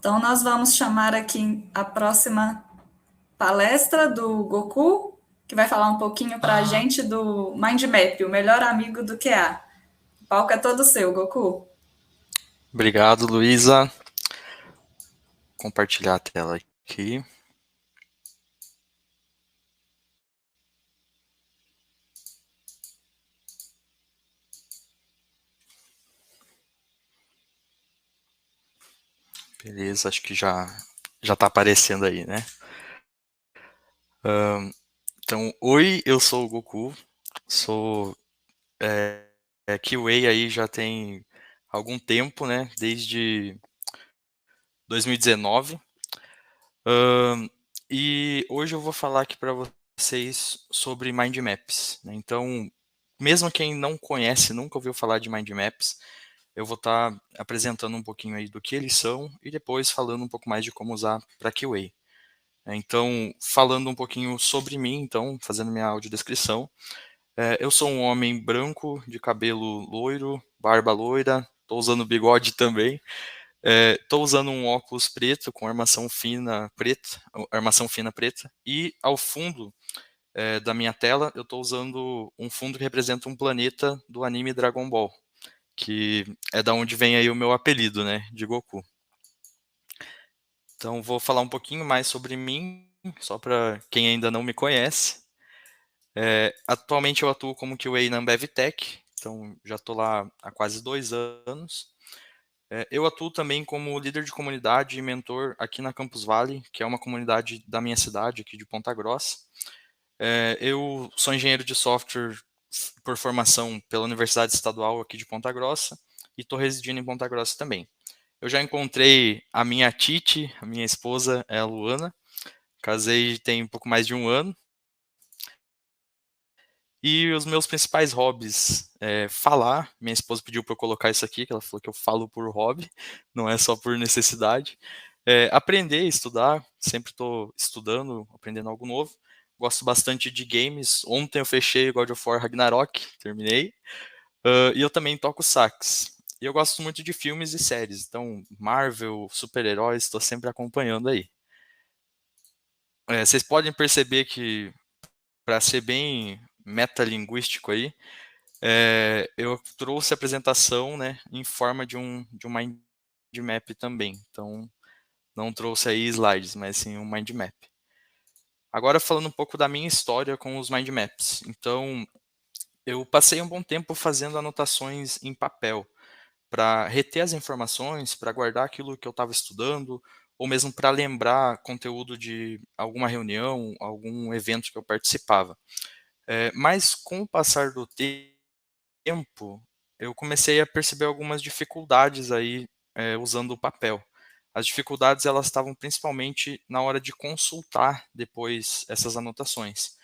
Então, nós vamos chamar aqui a próxima palestra do Goku, que vai falar um pouquinho para a gente do Mind Map, o melhor amigo do QA. O palco é todo seu, Goku. Obrigado, Luísa. Compartilhar a tela aqui. Beleza, acho que já está aparecendo aí, né? Então, oi, eu sou o Goku, sou QA aí já tem algum tempo, né? Desde 2019. E hoje eu vou falar aqui para vocês sobre Mind Maps, né? Então, mesmo quem não conhece, nunca ouviu falar de Mind Maps, eu vou estar apresentando um pouquinho aí do que eles são e depois falando um pouco mais de como usar para QA. Então, falando um pouquinho sobre mim, então, fazendo minha audiodescrição. Eu sou um homem branco, de cabelo loiro, barba loira, estou usando bigode também. Estou usando um óculos preto com armação fina preta, e ao fundo da minha tela eu estou usando um fundo que representa um planeta do anime Dragon Ball, que é da onde vem aí o meu apelido, né, de Goku. Então vou falar um pouquinho mais sobre mim, só para quem ainda não me conhece. Atualmente eu atuo como QA na Ambev Tech, então já estou lá há quase 2 anos. Eu atuo também como líder de comunidade e mentor aqui na Campus Valley, que é uma comunidade da minha cidade, aqui de Ponta Grossa. Eu sou engenheiro de software por formação pela Universidade Estadual aqui de Ponta Grossa e estou residindo em Ponta Grossa também. Eu já encontrei a minha Titi, a minha esposa é a Luana, casei tem um pouco mais de 1 ano. E os meus principais hobbies falar. Minha esposa pediu para eu colocar isso aqui, que ela falou que eu falo por hobby, não é só por necessidade. Aprender, estudar, sempre estou estudando, aprendendo algo novo. Gosto bastante de games. Ontem eu fechei God of War Ragnarok, terminei. E eu também toco sax. E eu gosto muito de filmes e séries. Então, Marvel, super-heróis, estou sempre acompanhando aí. Vocês podem perceber que, para ser bem metalinguístico aí, eu trouxe a apresentação, né, em forma de um mind map também. Então, não trouxe aí slides, mas sim um mind map. Agora falando um pouco da minha história com os mind maps. Então, eu passei um bom tempo fazendo anotações em papel, para reter as informações, para guardar aquilo que eu estava estudando, ou mesmo para lembrar conteúdo de alguma reunião, algum evento que eu participava. Mas com o passar do tempo, eu comecei a perceber algumas dificuldades aí, usando o papel. As dificuldades elas estavam principalmente na hora de consultar depois essas anotações.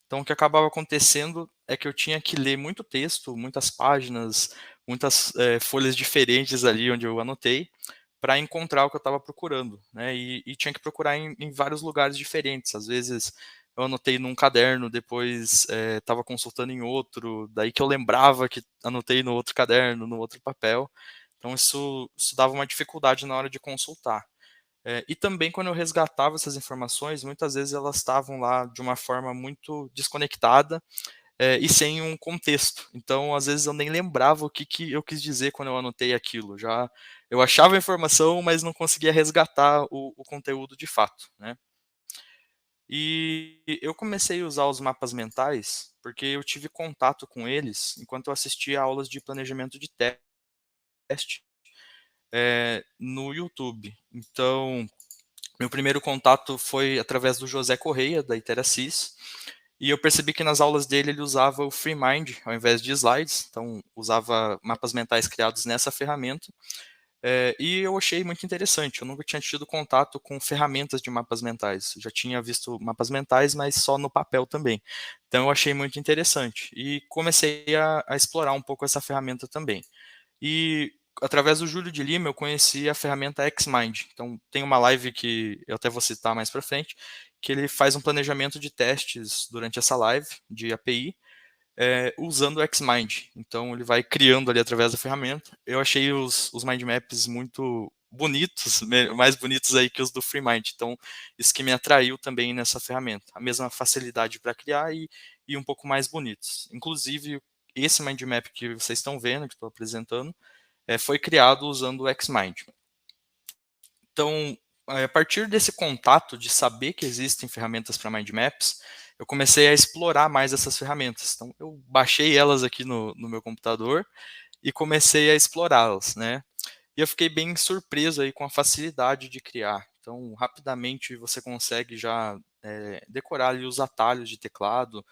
Então o que acabava acontecendo é que eu tinha que ler muito texto, muitas páginas, muitas folhas diferentes ali onde eu anotei, para encontrar o que eu estava procurando, né? E tinha que procurar em vários lugares diferentes. Às vezes eu anotei num caderno, depois estava consultando em outro, daí que eu lembrava que anotei no outro caderno, no outro papel. Então isso dava uma dificuldade na hora de consultar. E também quando eu resgatava essas informações, muitas vezes elas estavam lá de uma forma muito desconectada, e sem um contexto. Então, às vezes eu nem lembrava o que eu quis dizer quando eu anotei aquilo. Já eu achava a informação, mas não conseguia resgatar o conteúdo de fato, né? E eu comecei a usar os mapas mentais porque eu tive contato com eles enquanto eu assistia aulas de planejamento de teste no YouTube. Então, meu primeiro contato foi através do José Correia, da Iteracis, e eu percebi que nas aulas dele ele usava o FreeMind ao invés de slides, então usava mapas mentais criados nessa ferramenta, e eu achei muito interessante. Eu nunca tinha tido contato com ferramentas de mapas mentais. Eu já tinha visto mapas mentais, mas só no papel também. Então eu achei muito interessante e comecei a explorar um pouco essa ferramenta também. E através do Júlio de Lima eu conheci a ferramenta Xmind. Então tem uma live que eu até vou citar mais para frente, que ele faz um planejamento de testes durante essa live de API, usando o Xmind. Então ele vai criando ali através da ferramenta. Eu achei os mind maps muito bonitos, mais bonitos aí que os do FreeMind. Então, isso que me atraiu também nessa ferramenta. A mesma facilidade para criar e um pouco mais bonitos. Inclusive, esse mind map que vocês estão vendo, que estou apresentando, foi criado usando o Xmind. Então, a partir desse contato de saber que existem ferramentas para mind maps, eu comecei a explorar mais essas ferramentas. Então, eu baixei elas aqui no meu computador e comecei a explorá-las, né? E eu fiquei bem surpreso aí com a facilidade de criar. Então, rapidamente você consegue já decorar ali os atalhos de teclado,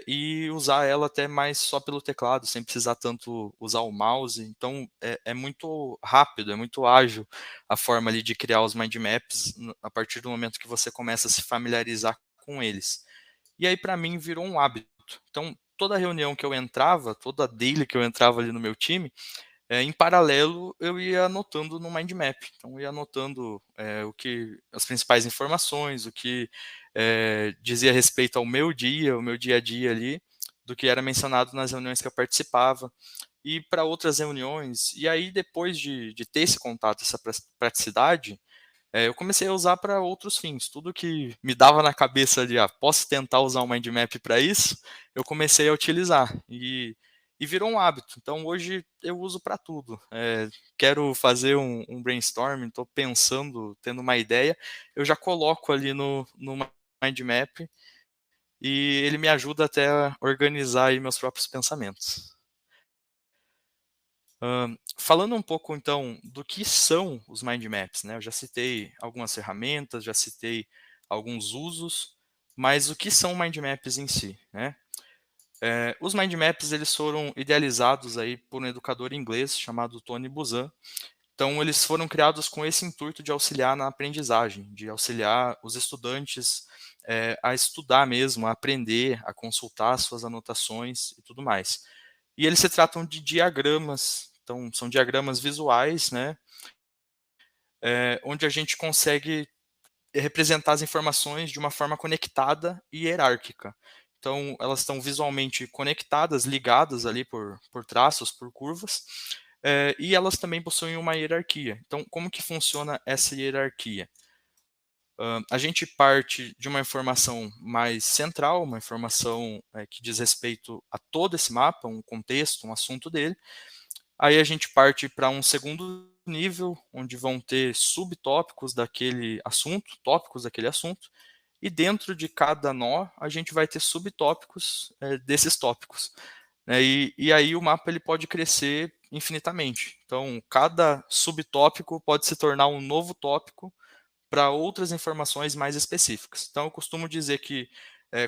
e usar ela até mais só pelo teclado, sem precisar tanto usar o mouse. Então, é muito rápido, é muito ágil a forma ali de criar os mind maps a partir do momento que você começa a se familiarizar com eles. E aí, para mim, virou um hábito. Então, toda reunião que eu entrava, toda daily que eu entrava ali no meu time, em paralelo, eu ia anotando no mind map. Então, eu ia anotando as principais informações, o que dizia respeito ao meu dia, o meu dia a dia ali, do que era mencionado nas reuniões que eu participava, e para outras reuniões. E aí, depois de ter esse contato, essa praticidade, eu comecei a usar para outros fins. Tudo que me dava na cabeça ali, posso tentar usar um mind map para isso, eu comecei a utilizar. E virou um hábito. Então hoje eu uso para tudo. Quero fazer um brainstorming, estou pensando, tendo uma ideia, eu já coloco ali no mind map e ele me ajuda até a organizar aí meus próprios pensamentos. Falando um pouco então do que são os mind maps, né? Eu já citei algumas ferramentas, já citei alguns usos, mas o que são mind maps em si, né? Os mind maps eles foram idealizados aí por um educador inglês chamado Tony Buzan. Então eles foram criados com esse intuito de auxiliar na aprendizagem, de auxiliar os estudantes a estudar mesmo, a aprender, a consultar suas anotações e tudo mais. E eles se tratam de diagramas, então são diagramas visuais, né, onde a gente consegue representar as informações de uma forma conectada e hierárquica. Então, elas estão visualmente conectadas, ligadas ali por traços, por curvas, e elas também possuem uma hierarquia. Então, como que funciona essa hierarquia? A gente parte de uma informação mais central, uma informação que diz respeito a todo esse mapa, um contexto, um assunto dele. Aí a gente parte para um segundo nível, onde vão ter subtópicos daquele assunto, tópicos daquele assunto, e dentro de cada nó a gente vai ter subtópicos desses tópicos. Né? E aí o mapa ele pode crescer infinitamente. Então, cada subtópico pode se tornar um novo tópico para outras informações mais específicas. Então, eu costumo dizer que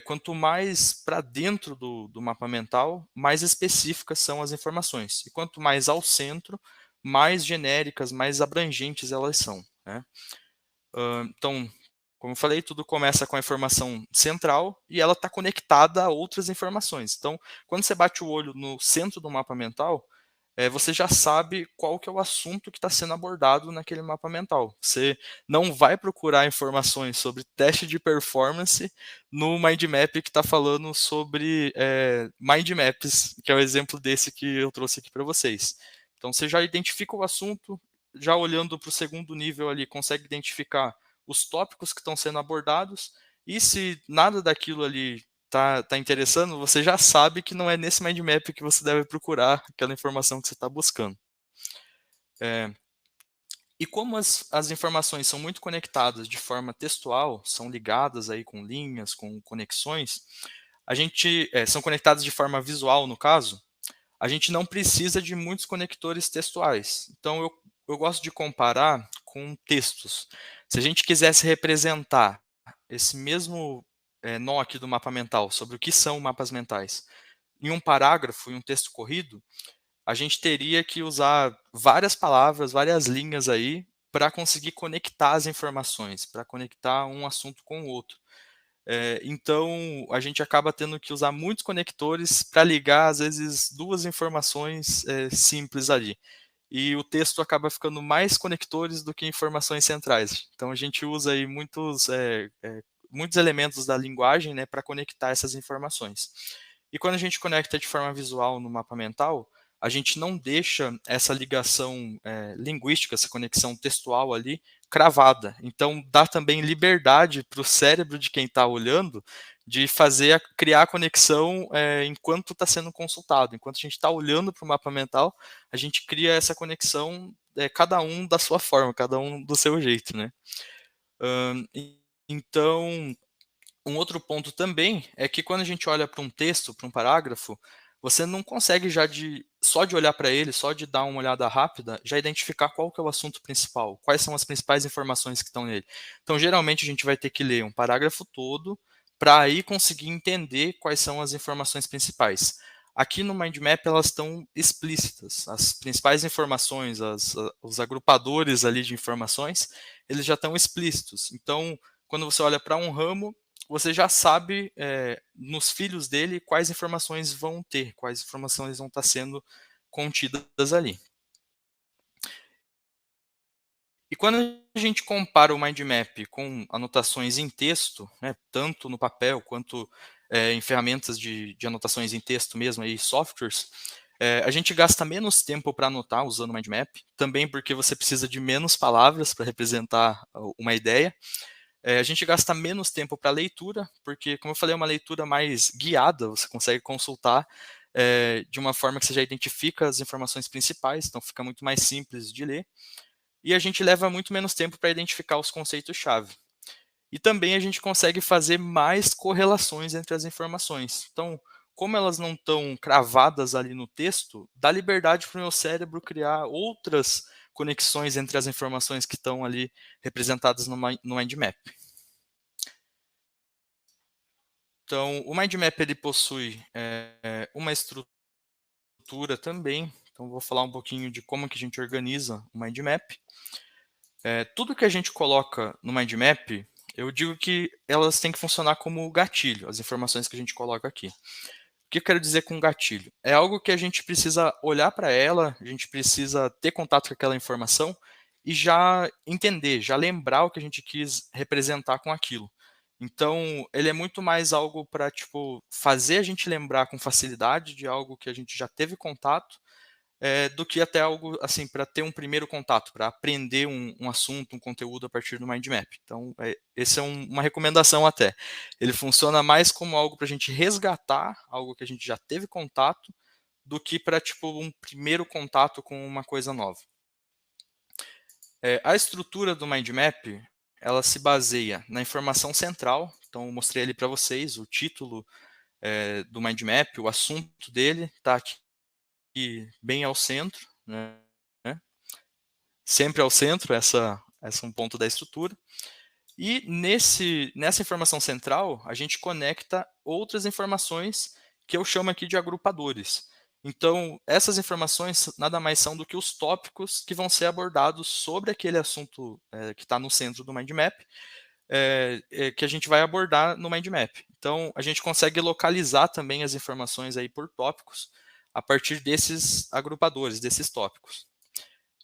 quanto mais para dentro do mapa mental, mais específicas são as informações. E quanto mais ao centro, mais genéricas, mais abrangentes elas são. Né? Então, como eu falei, tudo começa com a informação central e ela está conectada a outras informações. Então, quando você bate o olho no centro do mapa mental, você já sabe qual que é o assunto que está sendo abordado naquele mapa mental. Você não vai procurar informações sobre teste de performance no mind map que está falando sobre mind maps, que é o exemplo desse que eu trouxe aqui para vocês. Então você já identifica o assunto, já olhando para o segundo nível ali, consegue identificar os tópicos que estão sendo abordados, e se nada daquilo ali tá interessando, você já sabe que não é nesse mind map que você deve procurar aquela informação que você está buscando. E como as informações são muito conectadas de forma textual, são ligadas aí com linhas, com conexões, a gente são conectadas de forma visual, no caso, a gente não precisa de muitos conectores textuais. Então, eu gosto de comparar com textos. Se a gente quisesse representar esse mesmo nó aqui do mapa mental, sobre o que são mapas mentais, em um parágrafo, em um texto corrido, a gente teria que usar várias palavras, várias linhas aí, para conseguir conectar as informações, para conectar um assunto com o outro. Então, a gente acaba tendo que usar muitos conectores para ligar, às vezes, duas informações simples ali. E o texto acaba ficando mais conectores do que informações centrais. Então, a gente usa aí muitos elementos da linguagem, né, para conectar essas informações. E quando a gente conecta de forma visual no mapa mental, a gente não deixa essa ligação linguística, essa conexão textual ali cravada. Então, dá também liberdade para o cérebro de quem está olhando de criar a conexão enquanto está sendo consultado. Enquanto a gente está olhando para o mapa mental, a gente cria essa conexão, cada um da sua forma, cada um do seu jeito, né? Então, um outro ponto também é que quando a gente olha para um texto, para um parágrafo, você não consegue só de olhar para ele, só de dar uma olhada rápida, já identificar qual que é o assunto principal, quais são as principais informações que estão nele. Então, geralmente, a gente vai ter que ler um parágrafo todo para aí conseguir entender quais são as informações principais. Aqui no Mind Map elas estão explícitas, as principais informações, os agrupadores ali de informações, eles já estão explícitos. Então, quando você olha para um ramo, você já sabe nos filhos dele quais informações vão ter, quais informações vão estar sendo contidas ali. E quando a gente compara o mind map com anotações em texto, né, tanto no papel quanto em ferramentas de anotações em texto mesmo, aí, softwares, a gente gasta menos tempo para anotar usando o mind map, também porque você precisa de menos palavras para representar uma ideia. A gente gasta menos tempo para leitura, porque, como eu falei, é uma leitura mais guiada, você consegue consultar de uma forma que você já identifica as informações principais, então fica muito mais simples de ler. E a gente leva muito menos tempo para identificar os conceitos-chave. E também a gente consegue fazer mais correlações entre as informações. Então, como elas não estão cravadas ali no texto, dá liberdade para o meu cérebro criar outras conexões entre as informações que estão ali representadas no Mind Map. Então, o Mind Map ele possui uma estrutura também. Então, vou falar um pouquinho de como que a gente organiza o Mind Map. Tudo que a gente coloca no Mind Map, eu digo que elas têm que funcionar como gatilho, as informações que a gente coloca aqui. O que eu quero dizer com gatilho? É algo que a gente precisa olhar para ela, a gente precisa ter contato com aquela informação e já entender, já lembrar o que a gente quis representar com aquilo. Então, ele é muito mais algo para fazer a gente lembrar com facilidade de algo que a gente já teve contato, do que até algo assim para ter um primeiro contato, para aprender um assunto, um conteúdo a partir do Mind Map. Então, essa é uma recomendação até. Ele funciona mais como algo para a gente resgatar algo que a gente já teve contato, do que para um primeiro contato com uma coisa nova. A estrutura do Mind Map, ela se baseia na informação central. Então, eu mostrei ali para vocês o título do Mind Map, o assunto dele está aqui bem ao centro, né? Sempre ao centro, essa é um ponto da estrutura. E nessa informação central, a gente conecta outras informações que eu chamo aqui de agrupadores. Então, essas informações nada mais são do que os tópicos que vão ser abordados sobre aquele assunto que está no centro do Mind Map, que a gente vai abordar no Mind Map. Então, a gente consegue localizar também as informações aí por tópicos a partir desses agrupadores, desses tópicos.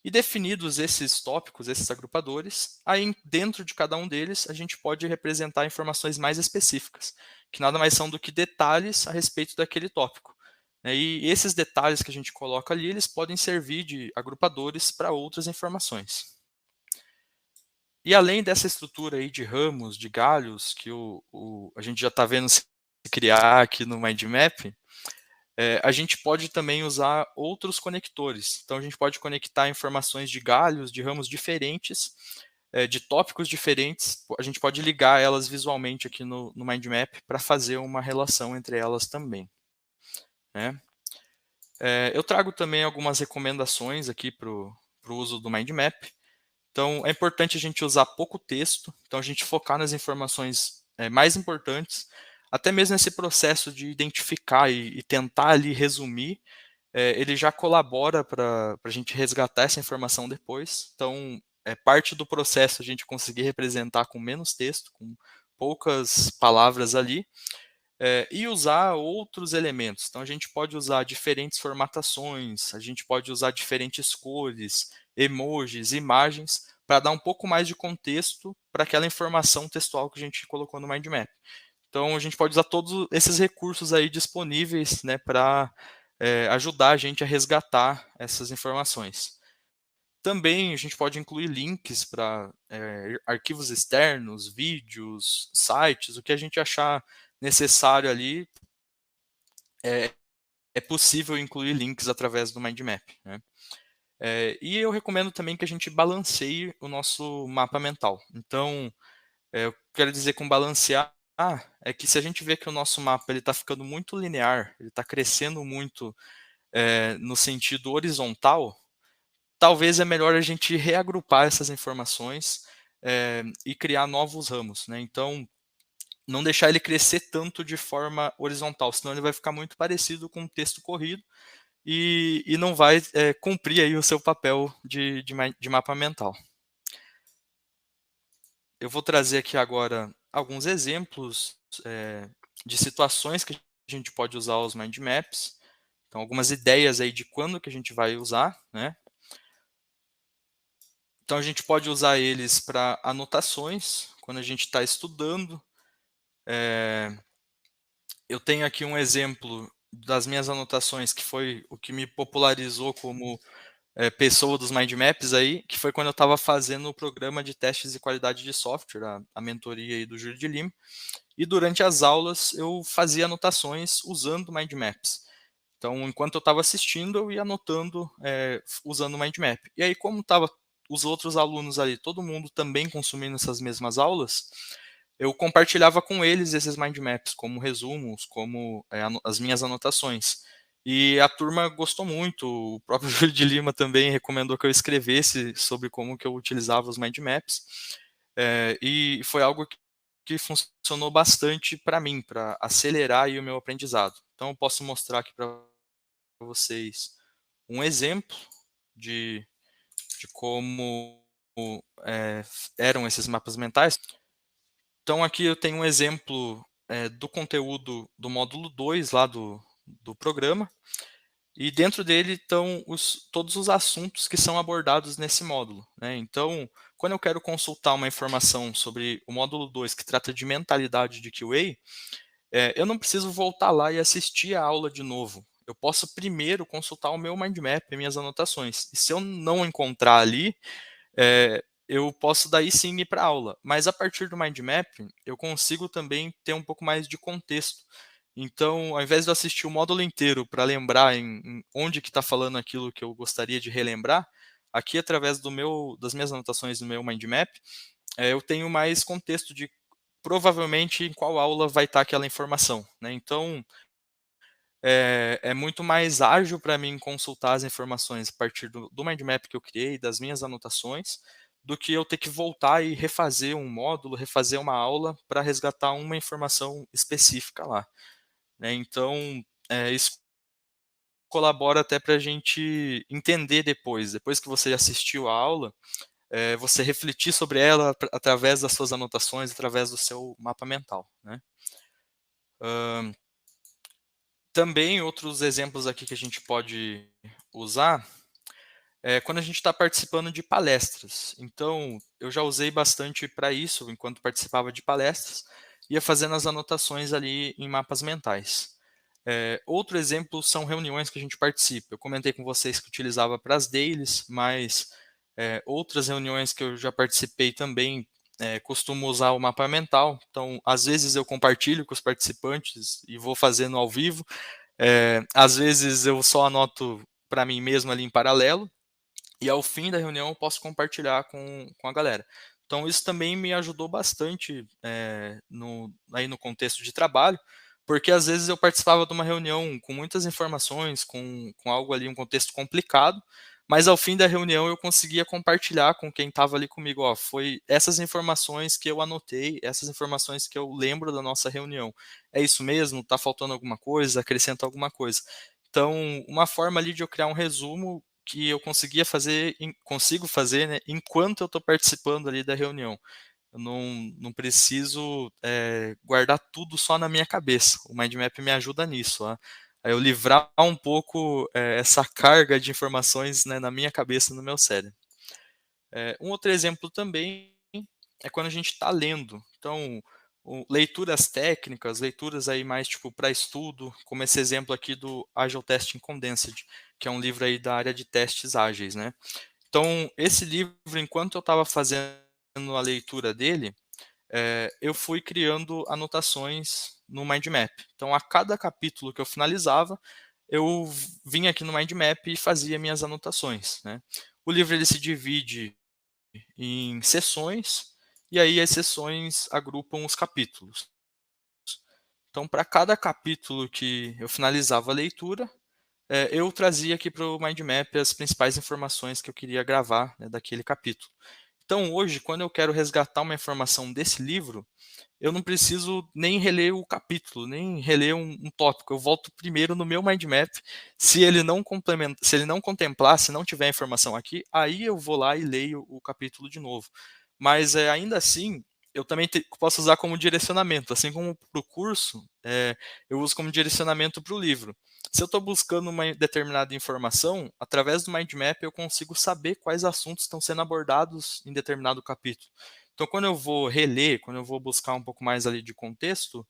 E definidos esses tópicos, esses agrupadores, aí dentro de cada um deles a gente pode representar informações mais específicas, que nada mais são do que detalhes a respeito daquele tópico. E esses detalhes que a gente coloca ali, eles podem servir de agrupadores para outras informações. E além dessa estrutura aí de ramos, de galhos, que a gente já está vendo se criar aqui no Mind Map, a gente pode também usar outros conectores. Então, a gente pode conectar informações de galhos, de ramos diferentes, de tópicos diferentes. A gente pode ligar elas visualmente aqui no Mind Map para fazer uma relação entre elas também. Né? Eu trago também algumas recomendações aqui para o uso do Mind Map. Então, é importante a gente usar pouco texto, então a gente focar nas informações mais importantes, até mesmo esse processo de identificar e tentar ali resumir, ele já colabora para a gente resgatar essa informação depois. Então, parte do processo a gente conseguir representar com menos texto, com poucas palavras ali, e usar outros elementos. Então, a gente pode usar diferentes formatações, a gente pode usar diferentes cores, emojis, imagens, para dar um pouco mais de contexto para aquela informação textual que a gente colocou no Mind Map. Então, a gente pode usar todos esses recursos aí disponíveis, né, para ajudar a gente a resgatar essas informações. Também a gente pode incluir links para arquivos externos, vídeos, sites, o que a gente achar necessário ali, é possível incluir links através do Mind Map, né? E eu recomendo também que a gente balanceie o nosso mapa mental. Então, eu quero dizer com balancear é que se a gente vê que o nosso mapa está ficando muito linear, ele está crescendo muito no sentido horizontal, talvez é melhor a gente reagrupar essas informações e criar novos ramos, né? Então, não deixar ele crescer tanto de forma horizontal, senão ele vai ficar muito parecido com um texto corrido e não vai cumprir aí o seu papel de mapa mental. Eu vou trazer aqui agora alguns exemplos de situações que a gente pode usar os mind maps. Então, algumas ideias aí de quando que a gente vai usar, né? Então, a gente pode usar eles para anotações, quando a gente está estudando. Eu tenho aqui um exemplo das minhas anotações, que foi o que me popularizou como pessoa dos mind maps aí, que foi quando eu estava fazendo o programa de testes de qualidade de software, a mentoria aí do Júlio de Lima. E durante as aulas eu fazia anotações usando mind maps. Então, enquanto eu estava assistindo, eu ia anotando usando o mind map. E aí, como estava os outros alunos ali, todo mundo também consumindo essas mesmas aulas, eu compartilhava com eles esses mind maps como resumos, como as minhas anotações. E a turma gostou muito, o próprio Júlio de Lima também recomendou que eu escrevesse sobre como que eu utilizava os mind maps. E foi algo que funcionou bastante para mim, para acelerar aí o meu aprendizado. Então, eu posso mostrar aqui para vocês um exemplo de, de como eram esses mapas mentais. Então, aqui eu tenho um exemplo do conteúdo do módulo 2 lá do programa. E dentro dele estão todos os assuntos que são abordados nesse módulo, né? Então, quando eu quero consultar uma informação sobre o módulo 2, que trata de mentalidade de QA, eu não preciso voltar lá e assistir a aula de novo. Eu posso primeiro consultar o meu mind map e minhas anotações. E se eu não encontrar ali, eu posso daí sim ir para a aula. Mas a partir do mind map, eu consigo também ter um pouco mais de contexto. Então, ao invés de eu assistir o módulo inteiro para lembrar em onde que está falando aquilo que eu gostaria de relembrar, aqui através das minhas anotações do meu mind map, eu tenho mais contexto de provavelmente em qual aula vai estar aquela informação, né? Então, é muito mais ágil para mim consultar as informações a partir do mind map que eu criei, das minhas anotações, do que eu ter que voltar e refazer um módulo, refazer uma aula para resgatar uma informação específica lá, né? Então, isso colabora até para a gente entender depois que você assistiu a aula, você refletir sobre ela através das suas anotações, através do seu mapa mental, né? Também outros exemplos aqui que a gente pode usar quando a gente está participando de palestras. Então, eu já usei bastante para isso, enquanto participava de palestras, ia fazendo as anotações ali em mapas mentais. Outro exemplo são reuniões que a gente participa. Eu comentei com vocês que utilizava para as dailies, mas outras reuniões que eu já participei também costumo usar o mapa mental. Então, às vezes eu compartilho com os participantes e vou fazendo ao vivo. Às vezes eu só anoto para mim mesmo ali em paralelo. E ao fim da reunião eu posso compartilhar com a galera. Então isso também me ajudou bastante aí no contexto de trabalho, porque às vezes eu participava de uma reunião com muitas informações, com algo ali, um contexto complicado, mas ao fim da reunião eu conseguia compartilhar com quem estava ali comigo, ó, foi essas informações que eu anotei, essas informações que eu lembro da nossa reunião. É isso mesmo? Está faltando alguma coisa? Acrescenta alguma coisa? Então, uma forma ali de eu criar um resumo que eu consigo fazer, né, enquanto eu estou participando ali da reunião. Eu não preciso guardar tudo só na minha cabeça. O Mind Map me ajuda nisso, a eu livrar um pouco essa carga de informações, né, na minha cabeça, no meu cérebro. Um outro exemplo também é quando a gente está lendo. Então, leituras técnicas, leituras aí mais tipo para estudo, como esse exemplo aqui do Agile Testing Condensed, que é um livro aí da área de testes ágeis, né? Então, esse livro, enquanto eu estava fazendo a leitura dele, eu fui criando anotações no mind map. Então, a cada capítulo que eu finalizava, eu vinha aqui no mind map e fazia minhas anotações, né? O livro ele se divide em sessões, e aí as sessões agrupam os capítulos. Então, para cada capítulo que eu finalizava a leitura, eu trazia aqui para o mind map as principais informações que eu queria gravar, né, daquele capítulo. Então, hoje, quando eu quero resgatar uma informação desse livro, eu não preciso nem reler o capítulo, nem reler um tópico. Eu volto primeiro no meu mind map. Se ele não complementa, se ele não contemplar, se não tiver informação aqui, aí eu vou lá e leio o capítulo de novo. Mas ainda assim, eu também posso usar como direcionamento, assim como para o curso, eu uso como direcionamento para o livro. Se eu estou buscando uma determinada informação, através do mind map eu consigo saber quais assuntos estão sendo abordados em determinado capítulo. Então, quando eu vou reler, quando eu vou buscar um pouco mais ali de contexto,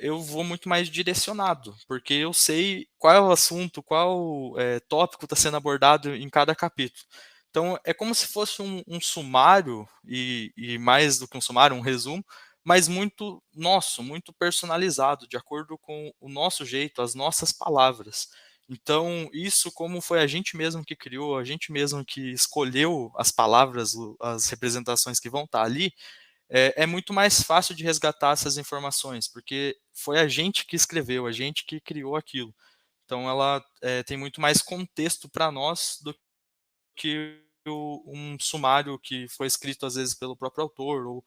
eu vou muito mais direcionado, porque eu sei qual é o assunto, qual tópico está sendo abordado em cada capítulo. Então, é como se fosse um sumário, e mais do que um sumário, um resumo, mas muito nosso, muito personalizado, de acordo com o nosso jeito, as nossas palavras. Então, isso como foi a gente mesmo que criou, a gente mesmo que escolheu as palavras, as representações que vão estar ali, é muito mais fácil de resgatar essas informações, porque foi a gente que escreveu, a gente que criou aquilo. Então, ela tem muito mais contexto para nós do que um sumário que foi escrito às vezes pelo próprio autor ou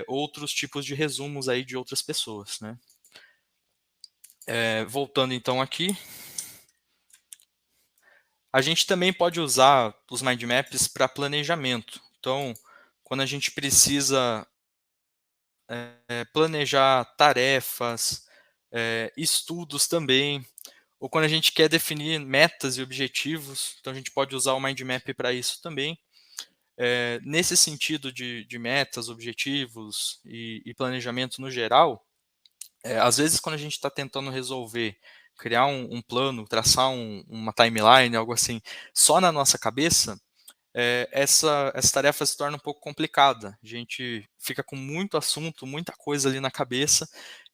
outros tipos de resumos aí de outras pessoas, né? Voltando então aqui, a gente também pode usar os mind maps para planejamento. Então, quando a gente precisa planejar tarefas, estudos também, ou quando a gente quer definir metas e objetivos, então a gente pode usar o mind map para isso também. Nesse sentido de metas, objetivos e planejamento no geral, às vezes quando a gente está tentando resolver, criar um plano, traçar uma timeline, algo assim, só na nossa cabeça, essa tarefa se torna um pouco complicada. A gente fica com muito assunto, muita coisa ali na cabeça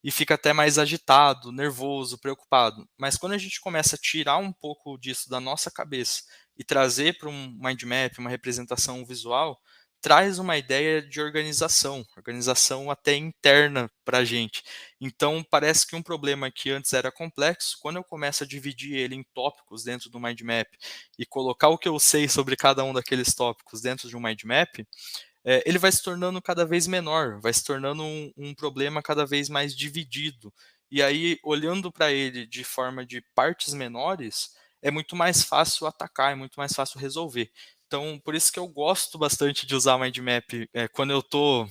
e fica até mais agitado, nervoso, preocupado. Mas quando a gente começa a tirar um pouco disso da nossa cabeça e trazer para um mind map, uma representação visual, traz uma ideia de organização, organização até interna para a gente. Então, parece que um problema que antes era complexo, quando eu começo a dividir ele em tópicos dentro do mind map e colocar o que eu sei sobre cada um daqueles tópicos dentro de um mind map, ele vai se tornando cada vez menor, vai se tornando um problema cada vez mais dividido. E aí, olhando para ele de forma de partes menores, é muito mais fácil atacar, é muito mais fácil resolver. Então, por isso que eu gosto bastante de usar Mind Map quando eu estou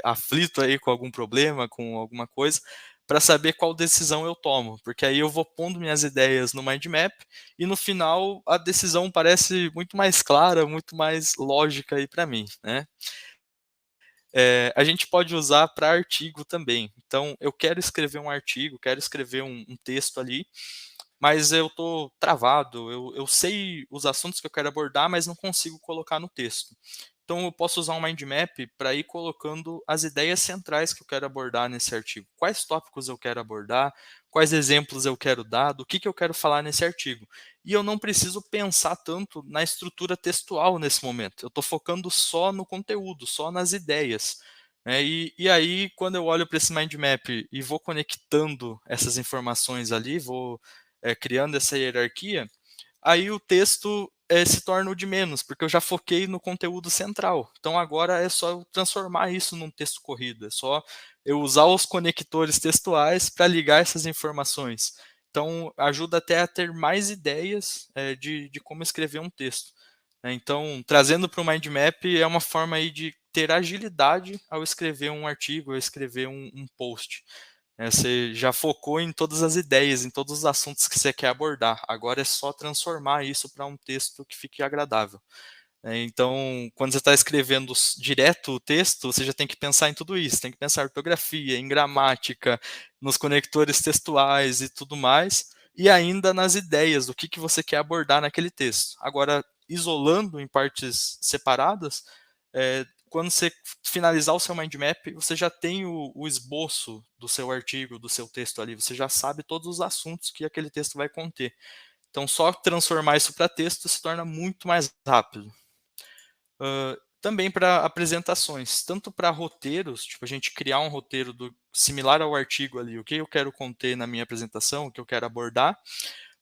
aflito aí com algum problema, com alguma coisa, para saber qual decisão eu tomo, porque aí eu vou pondo minhas ideias no Mind Map e no final a decisão parece muito mais clara, muito mais lógica aí para mim, né? A gente pode usar para artigo também. Então, eu quero escrever um artigo, quero escrever um texto ali, mas eu estou travado, eu sei os assuntos que eu quero abordar, mas não consigo colocar no texto. Então, eu posso usar um mind map para ir colocando as ideias centrais que eu quero abordar nesse artigo. Quais tópicos eu quero abordar, quais exemplos eu quero dar, do que eu quero falar nesse artigo. E eu não preciso pensar tanto na estrutura textual nesse momento. Eu estou focando só no conteúdo, só nas ideias. Né? E aí, quando eu olho para esse mind map e vou conectando essas informações ali, vou criando essa hierarquia, aí o texto se torna o de menos, porque eu já foquei no conteúdo central. Então agora é só eu transformar isso num texto corrido, é só eu usar os conectores textuais para ligar essas informações. Então ajuda até a ter mais ideias de como escrever um texto. Então, trazendo para o Mind Map é uma forma aí de ter agilidade ao escrever um artigo, ao escrever um post. Você já focou em todas as ideias, em todos os assuntos que você quer abordar. Agora é só transformar isso para um texto que fique agradável. Então, quando você está escrevendo direto o texto, você já tem que pensar em tudo isso, tem que pensar em ortografia, em gramática, nos conectores textuais e tudo mais, e ainda nas ideias, do que você quer abordar naquele texto. Agora, isolando em partes separadas, quando você finalizar o seu mind map, você já tem o esboço do seu artigo, do seu texto ali, você já sabe todos os assuntos que aquele texto vai conter. Então, só transformar isso para texto se torna muito mais rápido. Também para apresentações, tanto para roteiros, tipo a gente criar um roteiro similar ao artigo ali, o que eu quero conter na minha apresentação, o que eu quero abordar,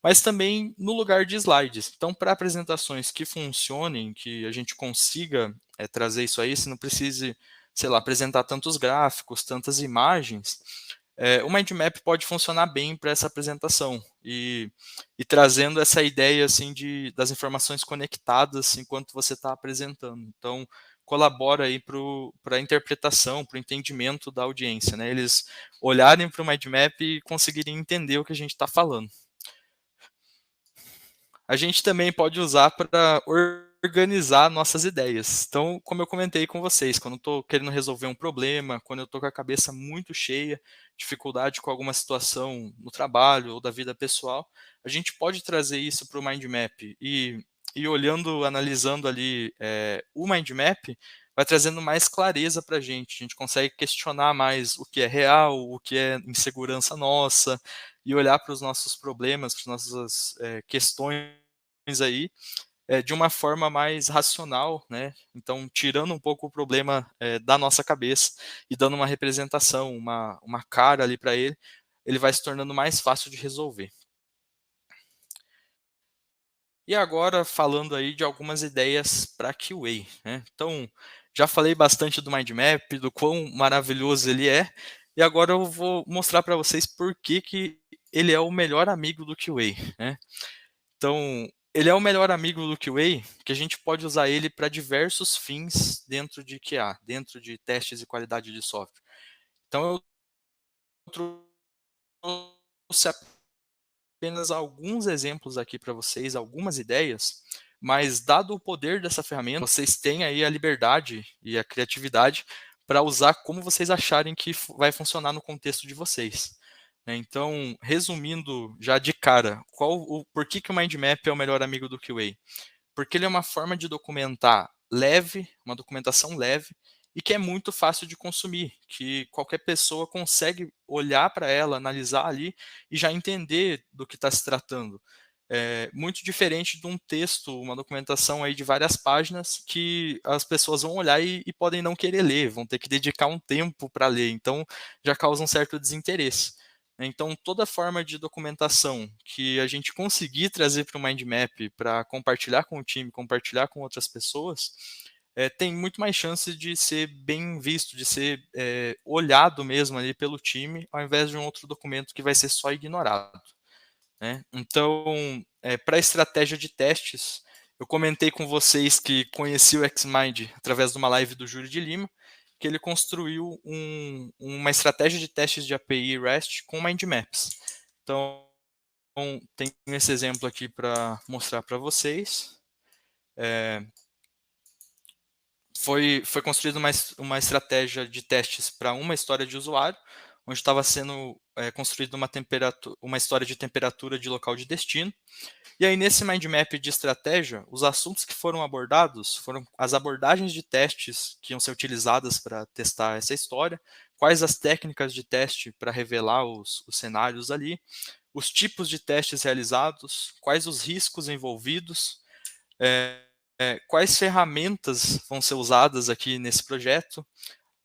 mas também no lugar de slides. Então, para apresentações que funcionem, que a gente consiga trazer isso aí, se não precise, sei lá, apresentar tantos gráficos, tantas imagens, o mind map pode funcionar bem para essa apresentação e trazendo essa ideia assim das informações conectadas enquanto você está apresentando. Então, colabora aí para a interpretação, para o entendimento da audiência, né? Eles olharem para o mind map e conseguirem entender o que a gente está falando. A gente também pode usar para organizar nossas ideias. Então, como eu comentei com vocês, quando eu estou querendo resolver um problema, quando eu estou com a cabeça muito cheia, dificuldade com alguma situação no trabalho ou da vida pessoal, a gente pode trazer isso para o mind map e olhando, analisando ali o mind map, vai trazendo mais clareza para a gente consegue questionar mais o que é real, o que é insegurança nossa, e olhar para os nossos problemas, para as nossas questões aí, de uma forma mais racional, né? Então, tirando um pouco o problema da nossa cabeça e dando uma representação, uma cara ali para ele, ele vai se tornando mais fácil de resolver. E agora, falando aí de algumas ideias para QA, né? Então, já falei bastante do mind map, do quão maravilhoso ele é, e agora eu vou mostrar para vocês por que ele é o melhor amigo do QA, né? Então, ele é o melhor amigo do QA, que a gente pode usar ele para diversos fins dentro de QA, dentro de testes de qualidade de software. Então, eu trouxe apenas alguns exemplos aqui para vocês, algumas ideias, mas dado o poder dessa ferramenta, vocês têm aí a liberdade e a criatividade para usar como vocês acharem que vai funcionar no contexto de vocês. Então, resumindo já de cara, por que o Mind Map é o melhor amigo do QA? Porque ele é uma forma de documentar leve, uma documentação leve, e que é muito fácil de consumir, que qualquer pessoa consegue olhar para ela, analisar ali e já entender do que está se tratando. Muito diferente de um texto, uma documentação aí de várias páginas que as pessoas vão olhar e podem não querer ler, vão ter que dedicar um tempo para ler, então já causa um certo desinteresse. Então, toda forma de documentação que a gente conseguir trazer para o Mind Map para compartilhar com o time, compartilhar com outras pessoas, tem muito mais chance de ser bem visto, de ser olhado mesmo ali pelo time, ao invés de um outro documento que vai ser só ignorado. Né? Então, para a estratégia de testes, eu comentei com vocês que conheci o Xmind através de uma live do Júlio de Lima, que ele construiu uma estratégia de testes de API REST com Mind Maps. Então, tenho esse exemplo aqui para mostrar para vocês. Foi construída uma estratégia de testes para uma história de usuário, onde estava sendo construída uma história de temperatura de local de destino. E aí, nesse mind map de estratégia, os assuntos que foram abordados foram as abordagens de testes que iam ser utilizadas para testar essa história, quais as técnicas de teste para revelar os cenários ali, os tipos de testes realizados, quais os riscos envolvidos, quais ferramentas vão ser usadas aqui nesse projeto,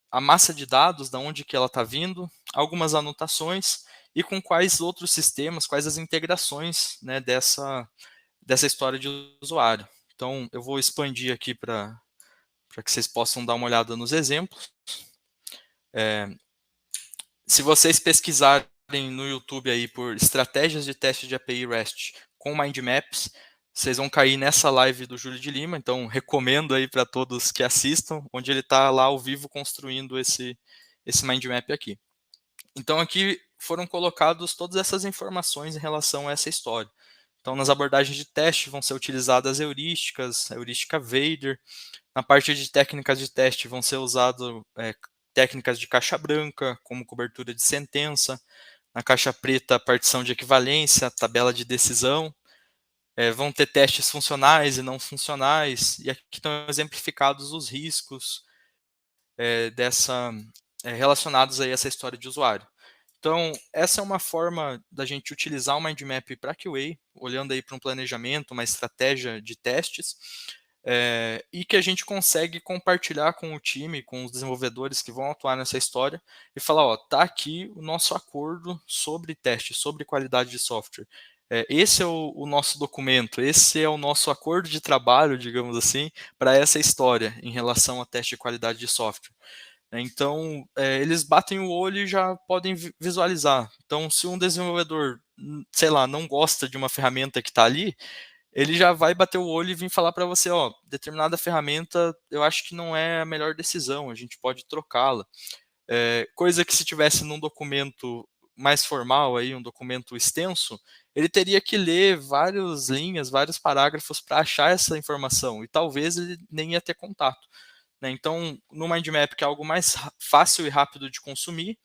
a massa de dados, da onde que ela está vindo, algumas anotações e com quais outros sistemas, quais as integrações, né, dessa história de usuário. Então, eu vou expandir aqui para que vocês possam dar uma olhada nos exemplos. Se vocês pesquisarem no YouTube aí por estratégias de teste de API REST com Mind Maps, vocês vão cair nessa live do Júlio de Lima, então recomendo aí para todos que assistam, onde ele está lá ao vivo construindo esse Mind Map aqui. Então aqui foram colocadas todas essas informações em relação a essa história. Então, nas abordagens de teste vão ser utilizadas heurísticas, a heurística Vader. Na parte de técnicas de teste vão ser usadas técnicas de caixa branca, como cobertura de sentença. Na caixa preta, partição de equivalência, tabela de decisão. Vão ter testes funcionais e não funcionais. E aqui estão exemplificados os riscos relacionados aí a essa história de usuário. Então, essa é uma forma da gente utilizar o Mind Map para QA, olhando aí para um planejamento, uma estratégia de testes, e que a gente consegue compartilhar com o time, com os desenvolvedores que vão atuar nessa história, e falar, ó, tá aqui o nosso acordo sobre teste, sobre qualidade de software. Esse é o nosso documento, esse é o nosso acordo de trabalho, digamos assim, para essa história em relação a teste de qualidade de software. Então, eles batem o olho e já podem visualizar. Então, se um desenvolvedor, sei lá, não gosta de uma ferramenta que está ali, ele já vai bater o olho e vir falar para você, ó, determinada ferramenta eu acho que não é a melhor decisão, a gente pode trocá-la. Coisa que se tivesse num documento mais formal, aí, um documento extenso, ele teria que ler várias linhas, vários parágrafos para achar essa informação, e talvez ele nem ia ter contato. Então, no Mind Map, que é algo mais fácil e rápido de consumir,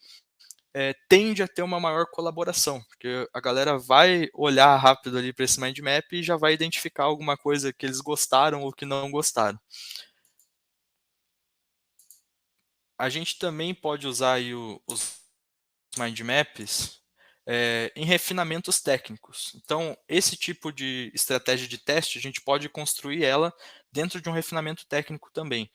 tende a ter uma maior colaboração, porque a galera vai olhar rápido ali para esse Mind Map e já vai identificar alguma coisa que eles gostaram ou que não gostaram. A gente também pode usar aí os Mind Maps em refinamentos técnicos. Então, esse tipo de estratégia de teste, a gente pode construir ela dentro de um refinamento técnico também.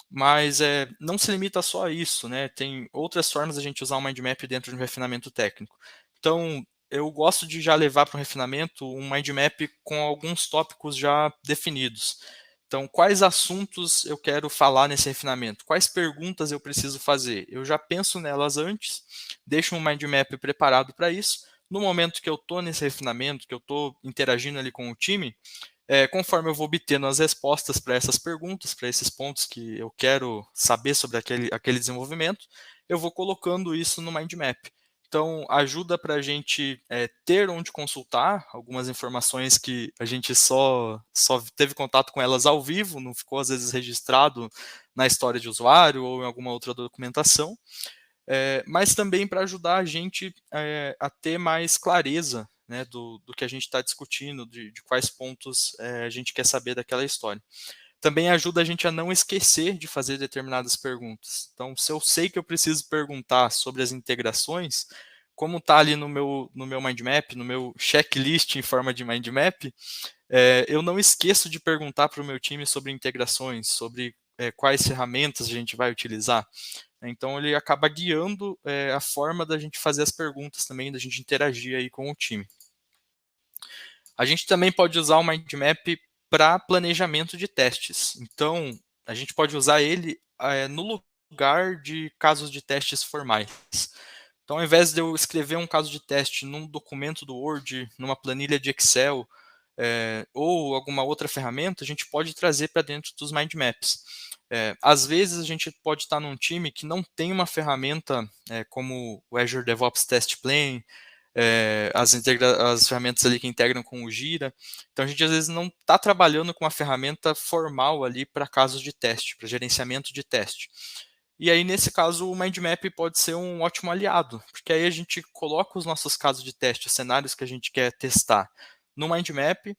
Mas não se limita só a isso, né? Tem outras formas de a gente usar um mind map dentro de um refinamento técnico. Então, eu gosto de já levar para um refinamento um mind map com alguns tópicos já definidos. Então, quais assuntos eu quero falar nesse refinamento? Quais perguntas eu preciso fazer? Eu já penso nelas antes, deixo um mind map preparado para isso. No momento que eu estou nesse refinamento, que eu estou interagindo ali com o time, conforme eu vou obtendo as respostas para essas perguntas, para esses pontos que eu quero saber sobre aquele desenvolvimento, eu vou colocando isso no mind map. Então, ajuda para a gente ter onde consultar algumas informações que a gente só teve contato com elas ao vivo, não ficou às vezes registrado na história de usuário ou em alguma outra documentação, mas também para ajudar a gente a ter mais clareza, né, do que a gente está discutindo, de quais pontos a gente quer saber daquela história. Também ajuda a gente a não esquecer de fazer determinadas perguntas. Então, se eu sei que eu preciso perguntar sobre as integrações, como está ali no meu mind map, no meu checklist em forma de mind map, eu não esqueço de perguntar para o meu time sobre integrações, sobre quais ferramentas a gente vai utilizar. Então, ele acaba guiando a forma da gente fazer as perguntas também, da gente interagir aí com o time. A gente também pode usar o Mind Map para planejamento de testes. Então, a gente pode usar ele no lugar de casos de testes formais. Então, ao invés de eu escrever um caso de teste num documento do Word, numa planilha de Excel, ou alguma outra ferramenta, a gente pode trazer para dentro dos Mind Maps. Às vezes, a gente pode estar num time que não tem uma ferramenta como o Azure DevOps Test Plan, as ferramentas ali que integram com o Gira. Então, a gente às vezes não está trabalhando com uma ferramenta formal ali para casos de teste, para gerenciamento de teste. E aí, nesse caso, o Mind Map pode ser um ótimo aliado, porque aí a gente coloca os nossos casos de teste, os cenários que a gente quer testar no Mind Map.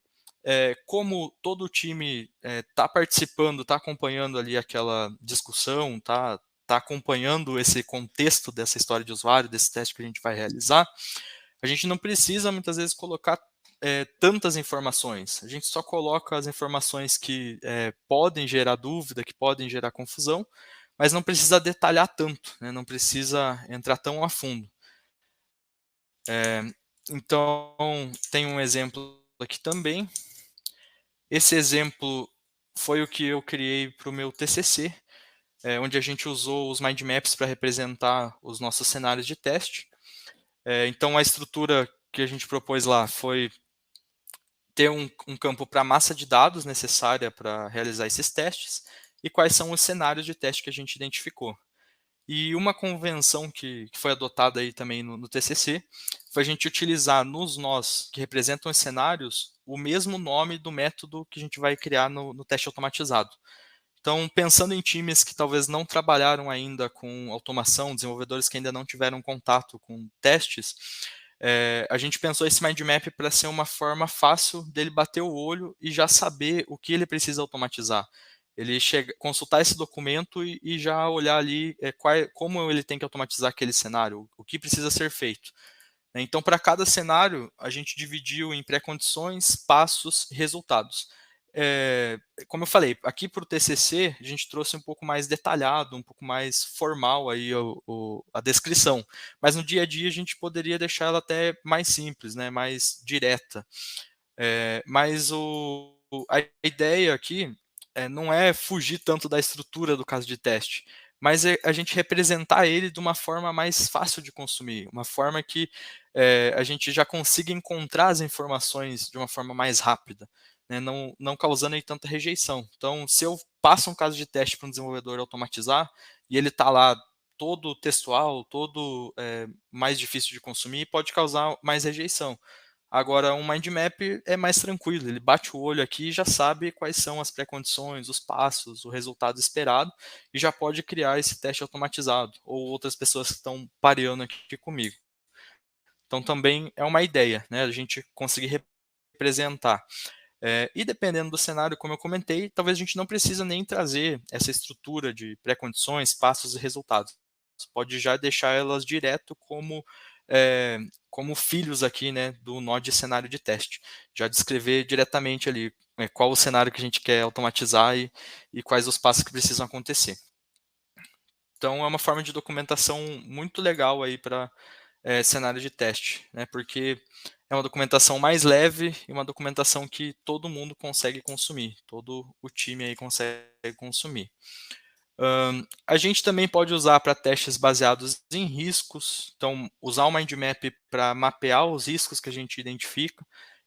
Como todo o time está participando, está acompanhando ali aquela discussão, está acompanhando esse contexto dessa história de usuário, desse teste que a gente vai realizar, a gente não precisa muitas vezes colocar tantas informações. A gente só coloca as informações que podem gerar dúvida, que podem gerar confusão, mas não precisa detalhar tanto, né? Não precisa entrar tão a fundo. Então, tem um exemplo aqui também. Esse exemplo foi o que eu criei para o meu TCC, onde a gente usou os mind maps para representar os nossos cenários de teste. Então, a estrutura que a gente propôs lá foi ter um campo para a massa de dados necessária para realizar esses testes e quais são os cenários de teste que a gente identificou. E uma convenção que foi adotada aí também no TCC foi a gente utilizar nos nós que representam os cenários o mesmo nome do método que a gente vai criar no teste automatizado. Então, pensando em times que talvez não trabalharam ainda com automação, desenvolvedores que ainda não tiveram contato com testes, a gente pensou esse mind map para ser uma forma fácil dele bater o olho e já saber o que ele precisa automatizar. Ele consultar esse documento e já olhar ali como ele tem que automatizar aquele cenário, o que precisa ser feito. Então, para cada cenário, a gente dividiu em pré-condições, passos e resultados. Como eu falei, aqui para o TCC, a gente trouxe um pouco mais detalhado, um pouco mais formal aí a descrição. Mas no dia a dia, a gente poderia deixar ela até mais simples, né, mais direta. Mas a ideia aqui não é fugir tanto da estrutura do caso de teste, mas é a gente representar ele de uma forma mais fácil de consumir, uma forma que a gente já consiga encontrar as informações de uma forma mais rápida, né, não causando aí tanta rejeição. Então, se eu passo um caso de teste para um desenvolvedor automatizar e ele está lá todo textual, todo mais difícil de consumir, pode causar mais rejeição. Agora, um mind map é mais tranquilo, ele bate o olho aqui e já sabe quais são as pré-condições, os passos, o resultado esperado e já pode criar esse teste automatizado ou outras pessoas que estão pareando aqui comigo. Então, também é uma ideia, né, a gente conseguir representar. E dependendo do cenário, como eu comentei, talvez a gente não precisa nem trazer essa estrutura de pré-condições, passos e resultados. Você pode já deixar elas direto como filhos aqui, né, do nó de cenário de teste. Já descrever diretamente ali qual o cenário que a gente quer automatizar e quais os passos que precisam acontecer. Então é uma forma de documentação muito legal aí para cenário de teste, né? Porque é uma documentação mais leve e uma documentação que todo mundo consegue consumir, todo o time aí consegue consumir. A gente também pode usar para testes baseados em riscos, então usar o mind map para mapear os riscos que a gente identifica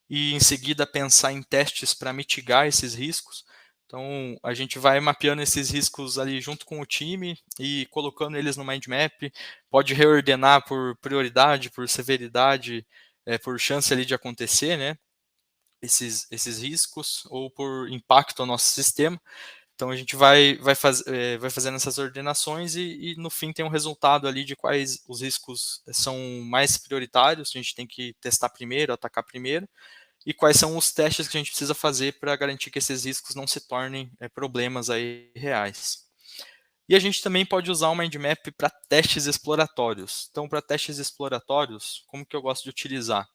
e em seguida pensar em testes para mitigar esses riscos. Então a gente vai mapeando esses riscos ali junto com o time e colocando eles no mind map, pode reordenar por prioridade, por severidade, por chance ali de acontecer, né? Esses riscos ou por impacto ao nosso sistema. Então a gente vai fazendo essas ordenações e no fim tem um resultado ali de quais os riscos são mais prioritários, a gente tem que testar primeiro, atacar primeiro, e quais são os testes que a gente precisa fazer para garantir que esses riscos não se tornem problemas aí reais. E a gente também pode usar o mind map para testes exploratórios. Então, para testes exploratórios, como que eu gosto de utilizar?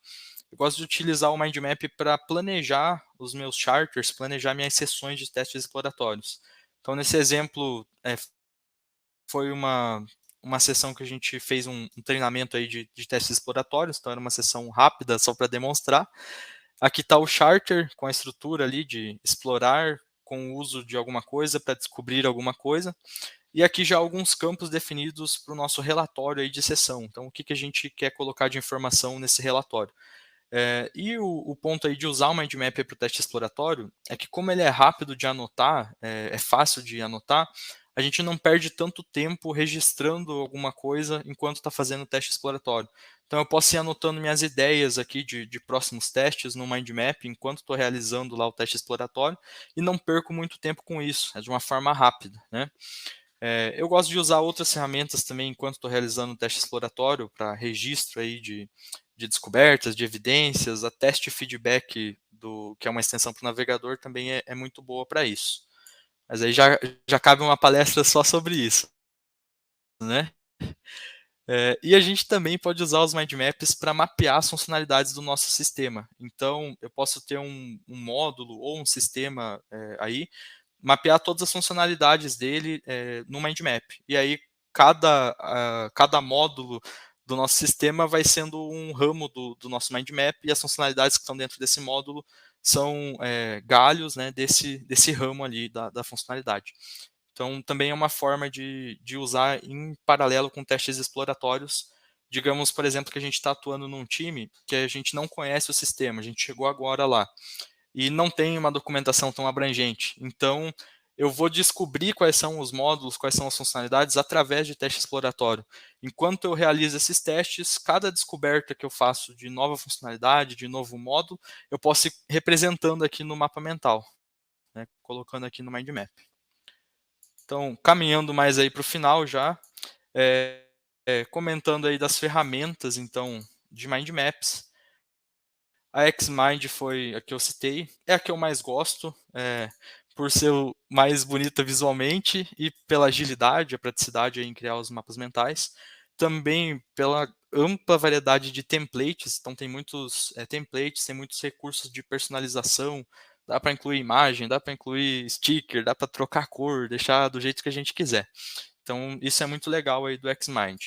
Eu gosto de utilizar o mind map para planejar os meus charters, planejar minhas sessões de testes exploratórios. Então, nesse exemplo, foi uma sessão que a gente fez um treinamento aí de testes exploratórios, então era uma sessão rápida só para demonstrar. Aqui está o charter com a estrutura ali de explorar com o uso de alguma coisa para descobrir alguma coisa. E aqui já alguns campos definidos para o nosso relatório aí de sessão. Então, o que a gente quer colocar de informação nesse relatório? E o ponto aí de usar o mind map para o teste exploratório é que como ele é rápido de anotar, é fácil de anotar, a gente não perde tanto tempo registrando alguma coisa enquanto está fazendo o teste exploratório. Então eu posso ir anotando minhas ideias aqui de próximos testes no mind map enquanto estou realizando lá o teste exploratório e não perco muito tempo com isso, é de uma forma rápida, né? Eu gosto de usar outras ferramentas também enquanto estou realizando o teste exploratório para registro aí de descobertas, de evidências, a teste feedback, que é uma extensão para o navegador, também é muito boa para isso. Mas aí já cabe uma palestra só sobre isso, né? E a gente também pode usar os mind maps para mapear as funcionalidades do nosso sistema. Então, eu posso ter um módulo ou um sistema aí, mapear todas as funcionalidades dele no mind map. E aí, cada módulo do nosso sistema vai sendo um ramo do nosso mind map e as funcionalidades que estão dentro desse módulo são galhos, né, desse ramo ali da funcionalidade. Então, também é uma forma de usar em paralelo com testes exploratórios. Digamos, por exemplo, que a gente está atuando num time que a gente não conhece o sistema, a gente chegou agora lá e não tem uma documentação tão abrangente. Então, eu vou descobrir quais são os módulos, quais são as funcionalidades através de teste exploratório. Enquanto eu realizo esses testes, cada descoberta que eu faço de nova funcionalidade, de novo módulo, eu posso ir representando aqui no mapa mental, né, colocando aqui no mind map. Então, caminhando mais aí para o final já, comentando aí das ferramentas, então, de mind maps. A Xmind foi a que eu citei, é a que eu mais gosto, por ser mais bonita visualmente e pela agilidade, a praticidade em criar os mapas mentais. Também pela ampla variedade de templates, então tem muitos templates, tem muitos recursos de personalização, dá para incluir imagem, dá para incluir sticker, dá para trocar cor, deixar do jeito que a gente quiser. Então isso é muito legal aí do Xmind.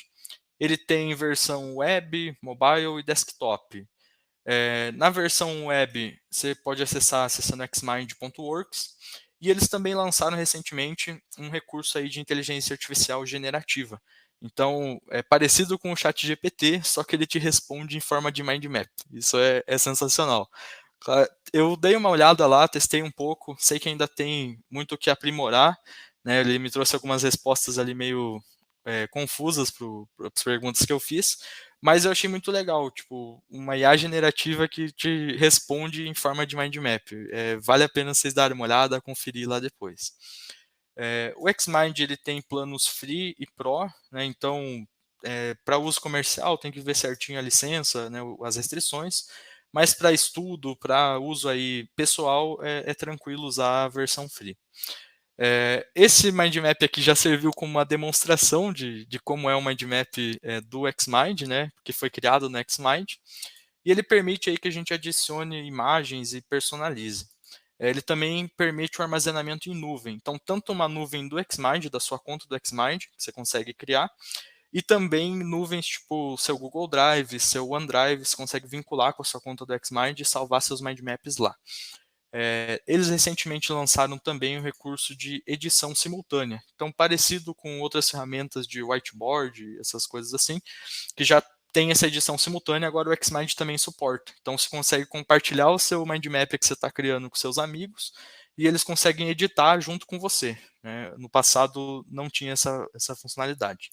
Ele tem versão web, mobile e desktop. Na versão web, você pode acessar acessando xmind.works, e eles também lançaram recentemente um recurso aí de inteligência artificial generativa. Então, é parecido com o ChatGPT, só que ele te responde em forma de mind map. Isso é sensacional. Eu dei uma olhada lá, testei um pouco, sei que ainda tem muito o que aprimorar, né? Ele me trouxe algumas respostas ali meio confusas para as perguntas que eu fiz, mas eu achei muito legal, tipo, uma IA generativa que te responde em forma de mind map. Vale a pena vocês darem uma olhada, conferir lá depois. O Xmind ele tem planos Free e Pro, né, então para uso comercial tem que ver certinho a licença, né, as restrições, mas para estudo, para uso aí pessoal, é tranquilo usar a versão Free. Esse mind map aqui já serviu como uma demonstração de como é o mind map do Xmind, né, que foi criado no Xmind, e ele permite aí que a gente adicione imagens e personalize. Ele também permite o armazenamento em nuvem, então tanto uma nuvem do Xmind, da sua conta do Xmind, que você consegue criar, e também nuvens tipo seu Google Drive, seu OneDrive, você consegue vincular com a sua conta do Xmind e salvar seus mind maps lá. Eles recentemente lançaram também um recurso de edição simultânea, então parecido com outras ferramentas de whiteboard, essas coisas assim, que já tem essa edição simultânea, agora o Xmind também suporta. Então você consegue compartilhar o seu mind map que você está criando com seus amigos e eles conseguem editar junto com você, né? No passado não tinha essa funcionalidade.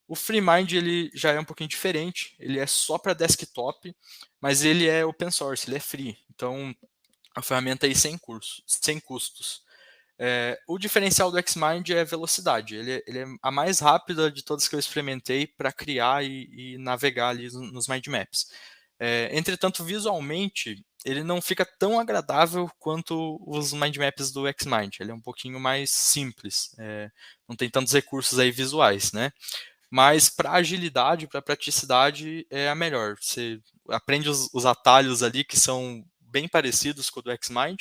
O FreeMind ele já é um pouquinho diferente, ele é só para desktop, mas ele é open source, ele é free. Então a ferramenta aí sem custos. O diferencial do Xmind é a velocidade. Ele é a mais rápida de todas que eu experimentei para criar e navegar ali nos mind maps. Entretanto, visualmente, ele não fica tão agradável quanto os mind maps do Xmind. Ele é um pouquinho mais simples. Não tem tantos recursos aí visuais, né? Mas para agilidade, para praticidade, é a melhor. Você aprende os atalhos ali que são bem parecidos com o do Xmind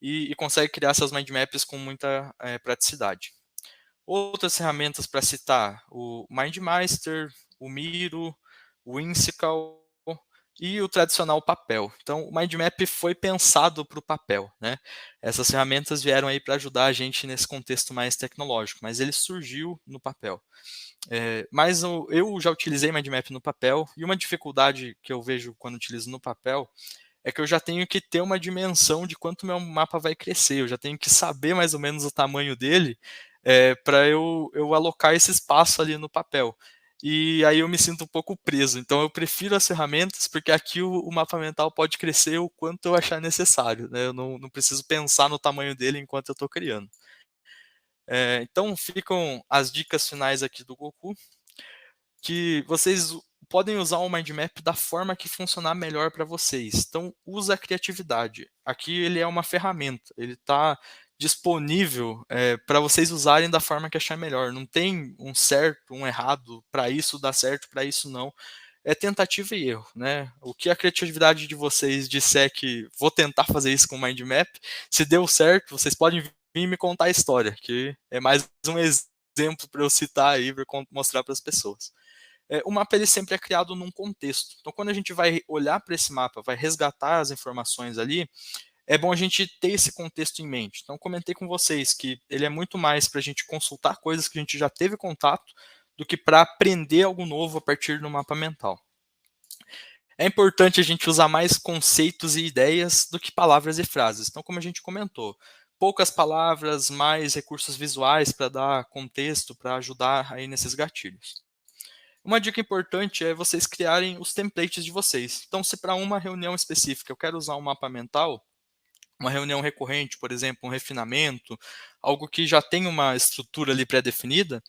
e consegue criar essas mind maps com muita praticidade. Outras ferramentas para citar, o MindMeister, o Miro, o Whimsical e o tradicional papel. Então, o MindMap foi pensado para o papel, né? Essas ferramentas vieram aí para ajudar a gente nesse contexto mais tecnológico, mas ele surgiu no papel. Mas eu já utilizei MindMap no papel, e uma dificuldade que eu vejo quando utilizo no papel é que eu já tenho que ter uma dimensão de quanto meu mapa vai crescer, eu já tenho que saber mais ou menos o tamanho dele para eu alocar esse espaço ali no papel. E aí eu me sinto um pouco preso, então eu prefiro as ferramentas, porque aqui o mapa mental pode crescer o quanto eu achar necessário, né? Eu não preciso pensar no tamanho dele enquanto eu estou criando. Então ficam as dicas finais aqui do Goku, que vocês podem usar o mind map da forma que funcionar melhor para vocês. Então, usa a criatividade. Aqui ele é uma ferramenta, ele está disponível para vocês usarem da forma que achar melhor. Não tem um certo, um errado, para isso dar certo, para isso não. É tentativa e erro, né? O que a criatividade de vocês disser que vou tentar fazer isso com o mind map, se deu certo, vocês podem vir me contar a história, que é mais um exemplo para eu citar aí, para mostrar para as pessoas. O mapa ele sempre é criado num contexto. Então, quando a gente vai olhar para esse mapa, vai resgatar as informações ali, é bom a gente ter esse contexto em mente. Então, comentei com vocês que ele é muito mais para a gente consultar coisas que a gente já teve contato do que para aprender algo novo a partir do mapa mental. É importante a gente usar mais conceitos e ideias do que palavras e frases. Então, como a gente comentou, poucas palavras, mais recursos visuais para dar contexto, para ajudar aí nesses gatilhos. Uma dica importante é vocês criarem os templates de vocês. Então, se para uma reunião específica eu quero usar um mapa mental, uma reunião recorrente, por exemplo, um refinamento, algo que já tem uma estrutura ali pré-definida,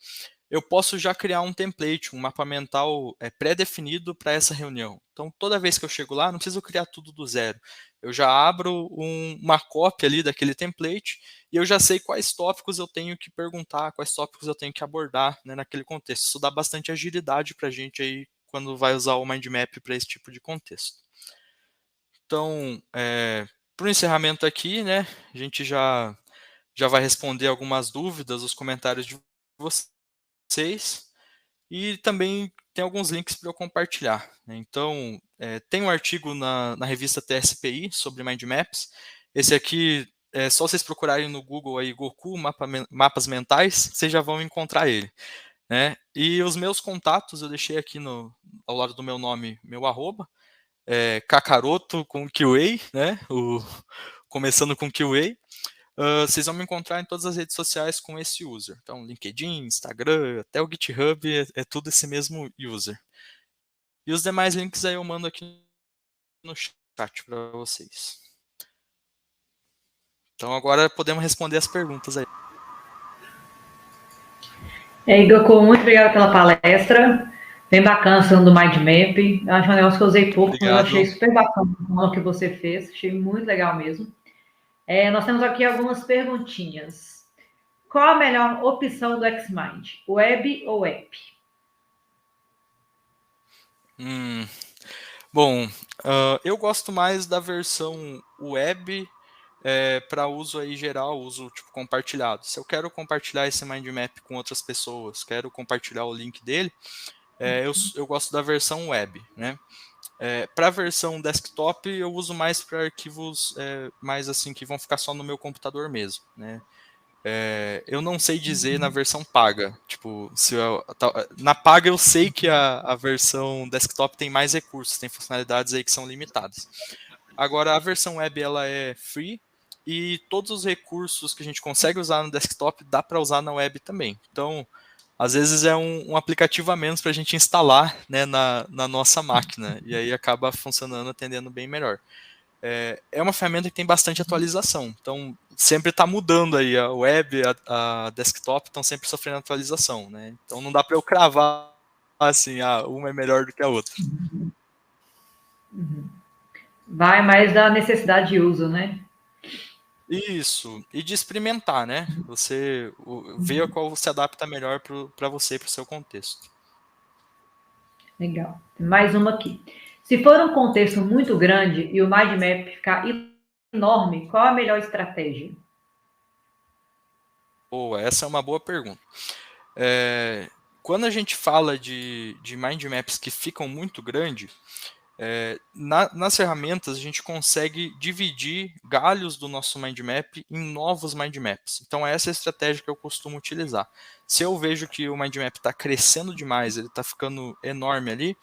eu posso já criar um template, um mapa mental pré-definido para essa reunião. Então, toda vez que eu chego lá, não preciso criar tudo do zero. Eu já abro uma cópia ali daquele template e eu já sei quais tópicos eu tenho que perguntar, quais tópicos eu tenho que abordar, né, naquele contexto. Isso dá bastante agilidade para a gente aí quando vai usar o mind map para esse tipo de contexto. Então, para o encerramento aqui, né, a gente já vai responder algumas dúvidas, os comentários de vocês. E também tem alguns links para eu compartilhar, né? Então, tem um artigo na revista TSPI sobre Mind Maps. Esse aqui, é só vocês procurarem no Google aí, Goku Mapas Mentais, vocês já vão encontrar ele, né? E os meus contatos eu deixei aqui ao lado do meu nome, meu arroba, Kakaroto com QA, né? Começando com QA. Vocês vão me encontrar em todas as redes sociais com esse user. Então, LinkedIn, Instagram, até o GitHub, é tudo esse mesmo user. E os demais links aí eu mando aqui no chat para vocês. Então, agora podemos responder as perguntas aí. Goku, muito obrigada pela palestra. Bem bacana falando do Mind Map. Eu acho um negócio que eu usei pouco, mas eu achei super bacana o que você fez. Achei muito legal mesmo. Nós temos aqui algumas perguntinhas. Qual a melhor opção do Xmind? Web ou app? Bom, eu gosto mais da versão web para uso aí geral, uso tipo compartilhado. Se eu quero compartilhar esse mind map com outras pessoas, quero compartilhar o link dele, eu gosto da versão web, né? Para a versão desktop, eu uso mais para arquivos mais assim que vão ficar só no meu computador mesmo, né? Eu não sei dizer na versão paga. Tipo, na paga eu sei que a versão desktop tem mais recursos, tem funcionalidades aí que são limitadas. Agora, a versão web ela é free e todos os recursos que a gente consegue usar no desktop dá para usar na web também. Então, às vezes é um aplicativo a menos para a gente instalar, né, na nossa máquina, e aí acaba funcionando, atendendo bem melhor. É uma ferramenta que tem bastante atualização, então sempre está mudando aí, a web, a desktop estão sempre sofrendo atualização, né? Então não dá para eu cravar assim, uma é melhor do que a outra. Vai mais da necessidade de uso, né? Isso, e de experimentar, né? Você vê a qual se adapta melhor para você, para o seu contexto. Legal. Mais uma aqui. Se for um contexto muito grande e o mind map ficar enorme, qual a melhor estratégia? Boa, essa é uma boa pergunta. Quando a gente fala de mind maps que ficam muito grandes, nas ferramentas a gente consegue dividir galhos do nosso mind map em novos mind maps. Então essa é a estratégia que eu costumo utilizar. Se eu vejo que o mind map está crescendo demais, ele está ficando enorme ali,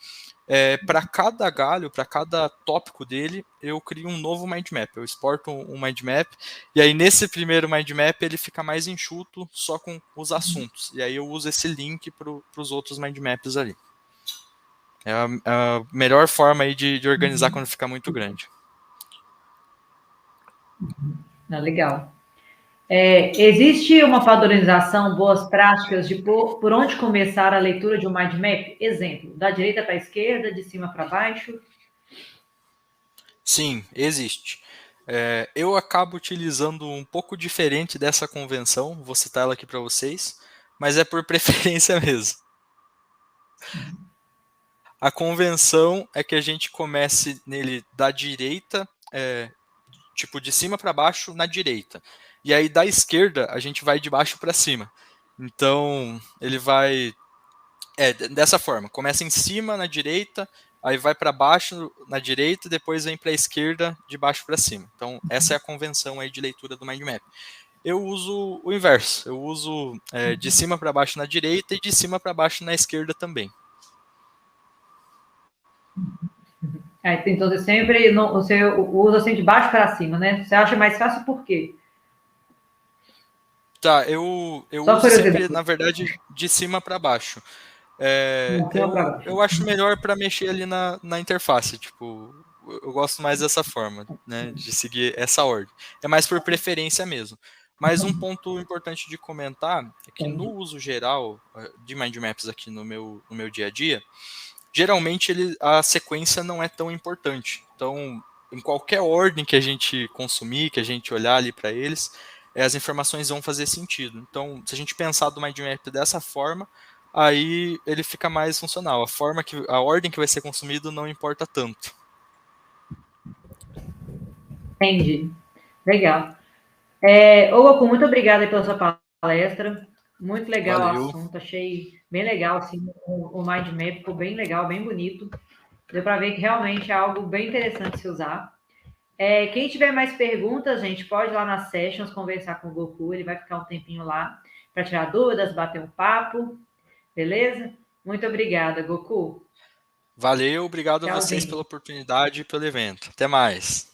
para cada galho, para cada tópico dele, eu crio um novo mind map. Eu exporto um mind map e aí nesse primeiro mind map ele fica mais enxuto, só com os assuntos. E aí eu uso esse link para os outros mind maps ali. É a melhor forma aí de organizar quando fica muito grande. Legal. Existe uma padronização, boas práticas de por onde começar a leitura de um mind map? Exemplo, da direita para a esquerda, de cima para baixo? Sim, existe. Eu acabo utilizando um pouco diferente dessa convenção, vou citar ela aqui para vocês, mas é por preferência mesmo. A convenção é que a gente comece nele da direita, tipo de cima para baixo na direita. E aí da esquerda a gente vai de baixo para cima. Então ele vai dessa forma, começa em cima na direita, aí vai para baixo na direita, depois vem para a esquerda de baixo para cima. Então essa é a convenção aí de leitura do mind map. Eu uso o inverso, eu uso de cima para baixo na direita e de cima para baixo na esquerda também. Então você sempre você usa assim de baixo para cima, né? Você acha mais fácil por quê? Tá, eu Só uso sempre, curiosidade. na verdade, de cima para baixo. Não, cima pra baixo. Eu acho melhor para mexer ali na interface, tipo, eu gosto mais dessa forma, né, de seguir essa ordem. É mais por preferência mesmo. Mas um ponto importante de comentar é que no Entendi. uso geral de Mind Maps aqui no meu dia a dia, geralmente a sequência não é tão importante. Então, em qualquer ordem que a gente consumir, que a gente olhar ali para eles, as informações vão fazer sentido. Então, se a gente pensar do Mind Map dessa forma, aí ele fica mais funcional. A ordem que vai ser consumido não importa tanto. Entendi. Legal. Ô, Goku, muito obrigada pela sua palestra. Muito legal o Valeu. assunto. Achei bem legal, assim, o Mind Map ficou bem legal, bem bonito. Deu para ver que realmente é algo bem interessante de se usar. Quem tiver mais perguntas, gente, pode ir lá nas sessions conversar com o Goku. Ele vai ficar um tempinho lá para tirar dúvidas, bater um papo. Beleza? Muito obrigada, Goku. Valeu, obrigado a vocês Tchauzinho. pela oportunidade e pelo evento. Até mais.